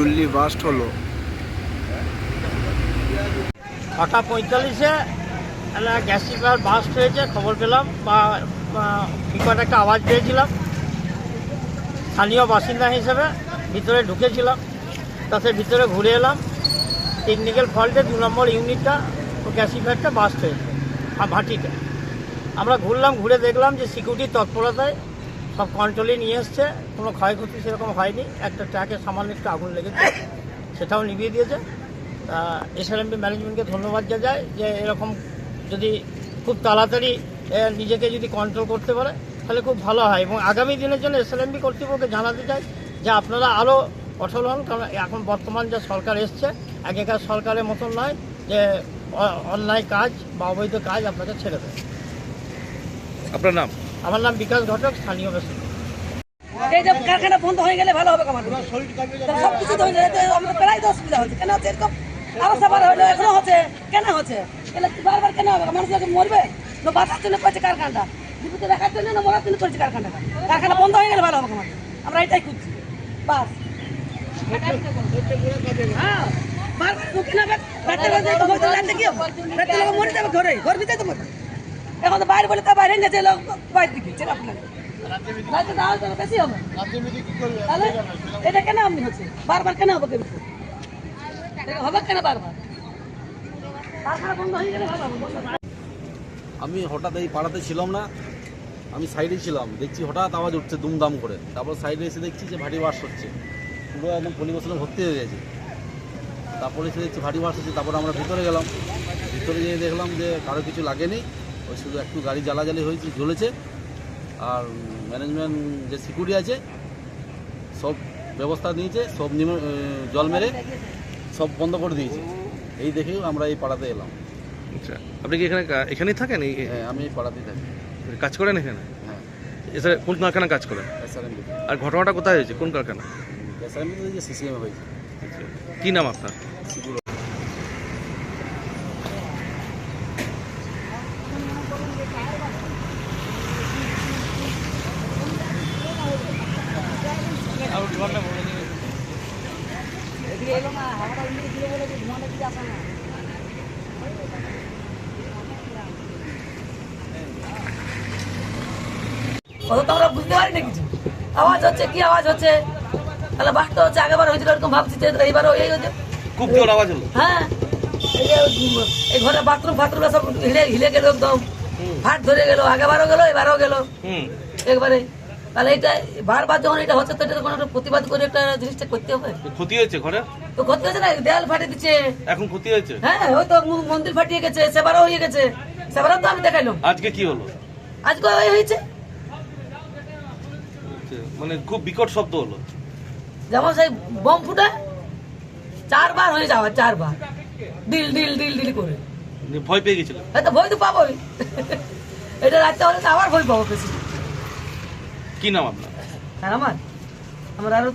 চুল্লি বাস্ট হলো। 6:45-এ একটা গ্যাস সিলিন্ডার বাস্ট হয়েছে খবর পেলাম, বা বিকট একটা আওয়াজ পেয়েছিলাম। স্থানীয় বাসিন্দা হিসেবে ভিতরে ঢুকেছিলাম, তাতে ভিতরে ঘুরে এলাম। টেকনিক্যাল ফল্টে 2 নম্বর ইউনিটটা গ্যাস সিলিন্ডারটা বাস্ট হয়েছে, ভাটিটা। আমরা ঘুরলাম, ঘুরে দেখলাম যে সিকিউরিটি তৎপরতায় সব কন্ট্রোলে নিয়ে এসছে, কোনো ক্ষয়ক্ষতি সেরকম হয়নি। একটা ট্রাকে সামান্য একটু আগুন লেগেছে, সেটাও নিভিয়ে দিয়েছে। এসআরএমপি ম্যানেজমেন্টকে ধন্যবাদ যায় যে এরকম যদি খুব তাড়াতাড়ি নিজেকে যদি কন্ট্রোল করতে পারে তাহলে খুব ভালো হয়। এবং আগামী দিনের জন্য এসআরএমপি কর্তৃপক্ষকে জানাতে চাই যে আপনারা আরও অটল হন, কারণ এখন বর্তমান যে সরকার এসছে আগেকার সরকারের মতন নয় যে অন্যায় কাজ বা অবৈধ কাজ আপনাকে ছেড়ে দেয়। আপনার নাম? আমার নাম বিকাশ ঘটক, স্থানীয় বাসিন্দা। এই যে কারখানা বন্ধ হয়ে গেলে ভালো হবে আমাদের, সব কিছু তো আমাদের প্রায় তো অসুবিধা হচ্ছে। কেন হচ্ছে এরকম? আরো সবার হলো, এখনো হচ্ছে, কেন হচ্ছে? এগুলো বারবার কেন হবে? মানুষকে মরবে না বাঁচার জন্য করেছে কারখানাটা, জীবিত রাখার জন্য না মরার জন্য করেছে কারখানাটা। কারখানা বন্ধ হয়ে গেলে ভালো হবে আমাদের, আমরা এটাই খুঁজছি বাস। হ্যাঁ, বারবার ঢুকে না রাতে কি হবে? রাতে লোক মরে যাবে ঘরে, ঘর ভিতরে তো মরবে। এখন তো বাইরে বলে তা বাইরে গেছে লোক, বাইরে দিকে চেনা আপনার রাতে দাওয়া তো বেশি হবে। তাহলে এটা কেন আপনি হচ্ছে বারবার? কেন হবে? কেন হবে? কেন বারবার? কারখানা বন্ধ হয়ে গেলে ভালো হবে। আমি হঠাৎ এই পাড়াতে ছিলাম না, আমি সাইডে ছিলাম, দেখছি হঠাৎ আওয়াজ উঠছে দুমদাম করে। তারপর সাইডে এসে দেখছি যে ভারী বাস হচ্ছে, পুরো একদম পরিবেশনে ভর্তি হয়ে গেছে। তারপরে এসে দেখছি ভারী বাস হচ্ছে। তারপর আমরা ভিতরে গেলাম, ভিতরে গিয়ে দেখলাম যে কারো কিছু লাগেনি, ওই শুধু একটু গাড়ি জ্বালাজালি হয়েছে, জ্বলেছে। আর ম্যানেজমেন্ট যে সিকিউরিটি আছে সব ব্যবস্থা নিয়েছে, সব জল মেরে সব বন্ধ করে দিয়েছে। এই দেখেও আমরা এই পাড়াতে এলাম। আচ্ছা, আপনি কি এখানেই থাকেন? হ্যাঁ, আমি এই পাড়াতেই থাকি। কাজ করেন এখানে? হ্যাঁ, এছাড়া কোন কারখানা কাজ করেন? এসআরএমপি। আর ঘটনাটা কোথায় হয়েছে, কোন কারখানা? এসআরএমপি যে সিসিএম হয়েছে। কি নাম আপনার? অত তো আমরা বুঝতে পারি না কিছু। আওয়াজ হচ্ছে, কি আওয়াজ হচ্ছে? তাহলে বাসটা হচ্ছে, আগেবার হয়েছিল এরকম ভাবছি, এইবারও এই হচ্ছে। খুব জোর আওয়াজ হলো? হ্যাঁ, এই ঘরে বাথরুম ফাথরুম সব হিলে গেল, একদম ফাট ধরে গেল। আগেবারও গেল, এবারও গেল একবারে। তাহলে এটা বারবার যখন এটা হচ্ছে, তো এটা কোনো একটা প্রতিবাদ করে একটা জিনিসটা করতে হবে। ক্ষতি হয়েছে ঘরে? তো ক্ষতি হয়েছে না, দেয়াল ফাটে দিচ্ছে। এখন ক্ষতি হয়েছে? হ্যাঁ, হয়তো মন্দির ফাটিয়ে গেছে, সেবারও হয়ে গেছে। সেবারও তো আমি দেখাইলাম। আজকে কি হলো? আজকে ওই হয়েছে, মানে খুব বিকট শব্দ হলো, যেমন সেই বম ফুটা 4 বার হয়ে যাওয়া, 4 বার ডিল ডিল ডিল ডিল করে। ভয় পেয়ে গেছিল? হয়তো ভয় তো পাবোই, এটা রাখতে হলে তো আবার ভয় পাবো বেশি। কি নাম আপনার? আর আমার আরো